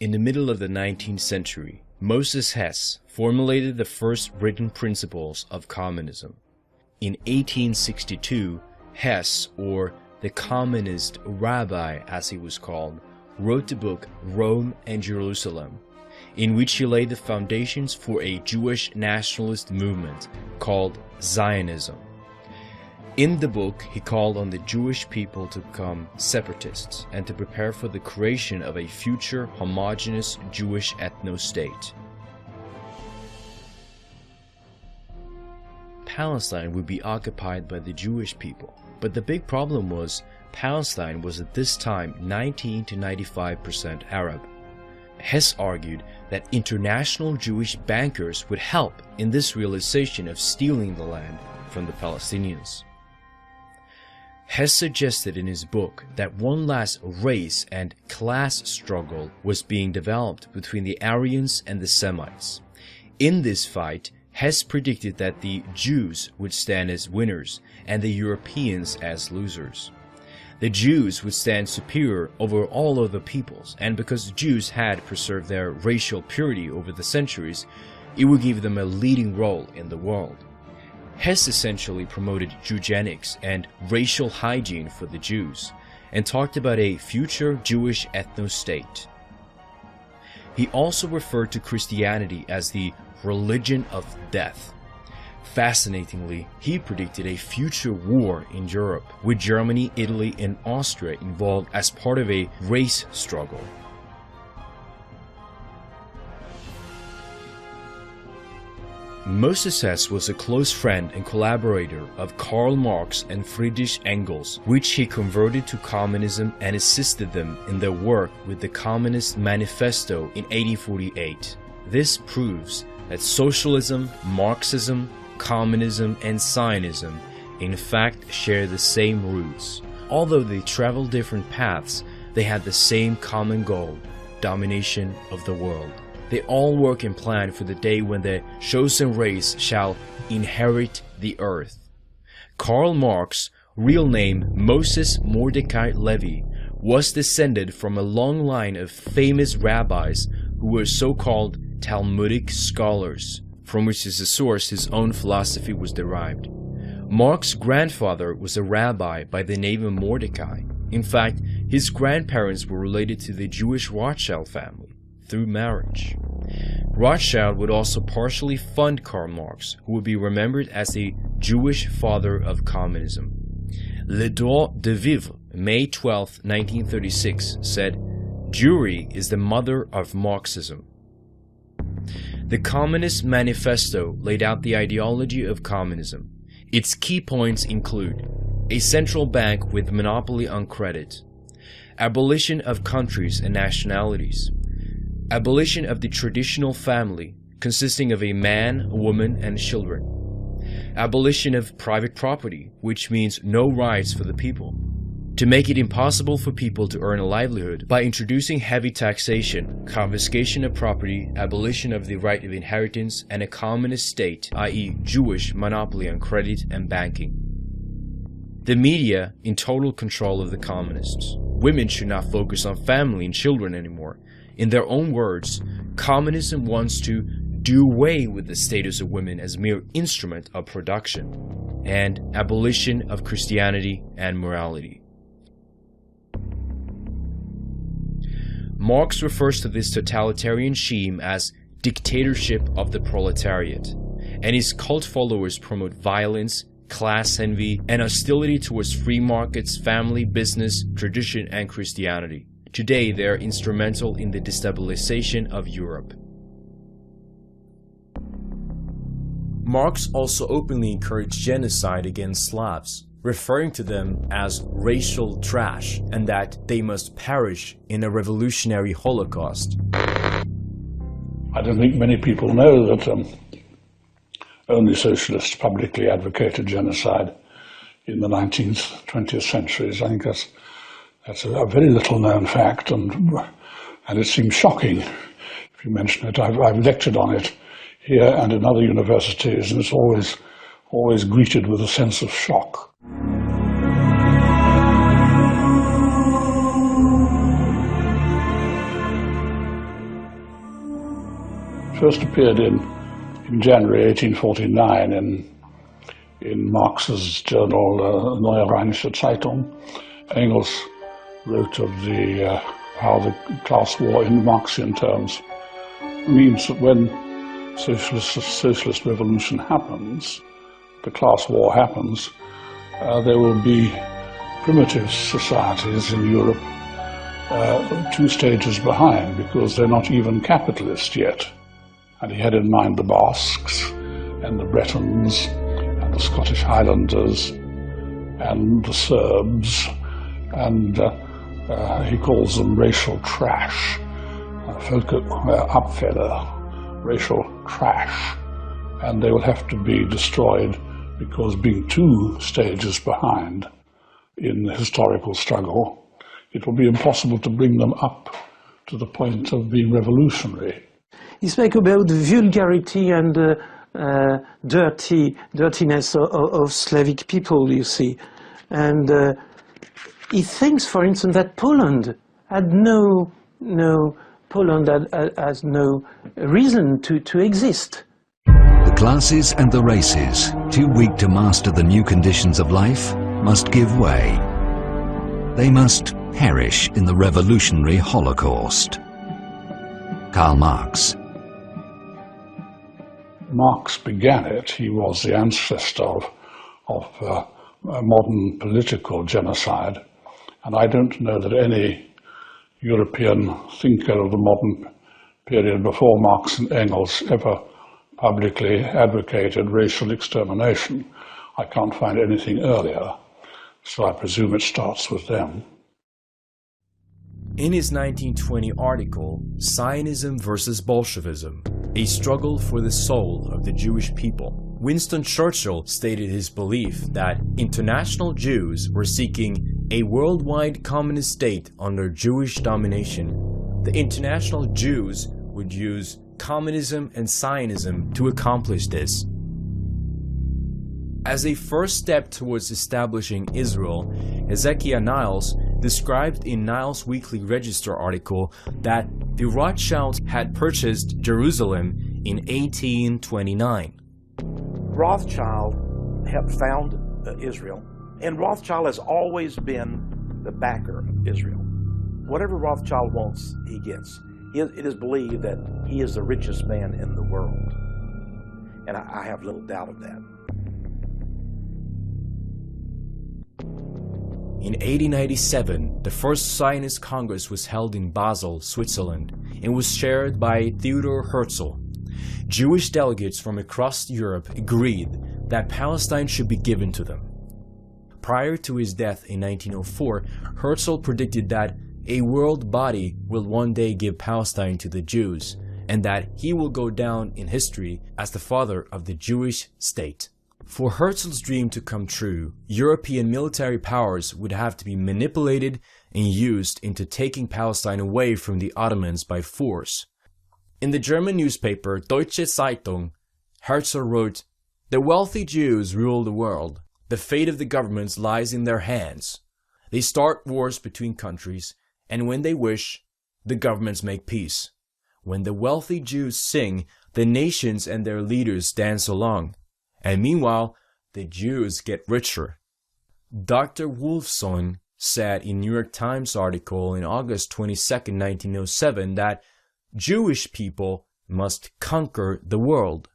In the middle of the 19th century, Moses Hess formulated the first written principles of communism. In 1862, Hess, or the Communist Rabbi as he was called, wrote the book Rome and Jerusalem, in which he laid the foundations for a Jewish nationalist movement called Zionism. In the book, he called on the Jewish people to become separatists and to prepare for the creation of a future homogeneous Jewish ethno-state. Palestine would be occupied by the Jewish people, but the big problem was Palestine was at this time 19 to 95% Arab. Hess argued that international Jewish bankers would help in this realization of stealing the land from the Palestinians. Hess suggested in his book that one last race and class struggle was being developed between the Aryans and the Semites. In this fight, Hess predicted that the Jews would stand as winners and the Europeans as losers. The Jews would stand superior over all other peoples, and because the Jews had preserved their racial purity over the centuries, it would give them a leading role in the world. Hess essentially promoted eugenics and racial hygiene for the Jews, and talked about a future Jewish ethno-state. He also referred to Christianity as the religion of death. Fascinatingly, he predicted a future war in Europe, with Germany, Italy, and Austria involved as part of a race struggle. Moses Hess was a close friend and collaborator of Karl Marx and Friedrich Engels, which he converted to communism and assisted them in their work with the Communist Manifesto in 1848. This proves that socialism, Marxism, communism, and Zionism in fact share the same roots. Although they traveled different paths, they had the same common goal: domination of the world. They all work and plan for the day when the chosen race shall inherit the earth. Karl Marx, real name Moses Mordecai Levy, was descended from a long line of famous rabbis who were so-called Talmudic scholars, from which is the source his own philosophy was derived. Marx's grandfather was a rabbi by the name of Mordecai. In fact, his grandparents were related to the Jewish Rothschild family through marriage. Rothschild would also partially fund Karl Marx, who would be remembered as the Jewish father of communism. Le Droit de Vivre, May 12, 1936, said, "Jewry is the mother of Marxism." The Communist Manifesto laid out the ideology of communism. Its key points include a central bank with monopoly on credit, abolition of countries and nationalities, abolition of the traditional family consisting of a man, a woman, and children, abolition of private property, which means no rights for the people, to make it impossible for people to earn a livelihood by introducing heavy taxation, confiscation of property, abolition of the right of inheritance, and a communist state, i.e. Jewish monopoly on credit and banking. The media in total control of the communists. Women should not focus on family and children anymore. In their own words, communism wants to do away with the status of women as mere instrument of production, and abolition of Christianity and morality. Marx refers to this totalitarian scheme as dictatorship of the proletariat, and his cult followers promote violence, class envy, and hostility towards free markets, family, business, tradition, and Christianity. Today, they are instrumental in the destabilization of Europe. Marx also openly encouraged genocide against Slavs, referring to them as racial trash and that they must perish in a revolutionary Holocaust. I don't think many people know that only socialists publicly advocated genocide in the 19th, 20th centuries. I think that's a very little known fact, and it seems shocking if you mention it. I've lectured on it here and in other universities, and it's always greeted with a sense of shock. first appeared in January 1849 in Marx's journal Neue Rheinische Zeitung. Engels wrote of how the class war in Marxian terms means that when socialist revolution happens, the class war happens, there will be primitive societies in Europe 2 stages behind, because they're not even capitalist yet. And he had in mind the Basques and the Bretons and the Scottish Highlanders and the Serbs, and he calls them racial trash, Abfälle, racial trash, and they will have to be destroyed, because being 2 stages behind in the historical struggle, it will be impossible to bring them up to the point of being revolutionary. He spoke about the vulgarity and dirtiness of Slavic people, you see. And he thinks, for instance, that Poland had Poland has no reason to exist. The classes and the races, too weak to master the new conditions of life, must give way. They must perish in the revolutionary Holocaust. Karl Marx. Marx began it. He was the ancestor of modern political genocide. And I don't know that any European thinker of the modern period before Marx and Engels ever publicly advocated racial extermination. I can't find anything earlier, so I presume it starts with them. In his 1920 article, Zionism versus Bolshevism, a struggle for the soul of the Jewish people, Winston Churchill stated his belief that international Jews were seeking a worldwide communist state under Jewish domination. The international Jews would use communism and Zionism to accomplish this. As a first step towards establishing Israel, Hezekiah Niles described in Niles' Weekly Register article that the Rothschilds had purchased Jerusalem in 1829. Rothschild helped found Israel, and Rothschild has always been the backer of Israel. Whatever Rothschild wants, he gets. It is believed that he is the richest man in the world, and I have little doubt of that. In 1897, the first Zionist Congress was held in Basel, Switzerland, and was chaired by Theodor Herzl. Jewish delegates from across Europe agreed that Palestine should be given to them. Prior to his death in 1904, Herzl predicted that a world body will one day give Palestine to the Jews, and that he will go down in history as the father of the Jewish state. For Herzl's dream to come true, European military powers would have to be manipulated and used into taking Palestine away from the Ottomans by force. In the German newspaper Deutsche Zeitung, Herzl wrote, "The wealthy Jews rule the world. The fate of the governments lies in their hands. They start wars between countries, and when they wish, the governments make peace. When the wealthy Jews sing, the nations and their leaders dance along. And meanwhile, the Jews get richer." Dr. Wolfsohn said in New York Times article in August 22, 1907 that Jewish people must conquer the world.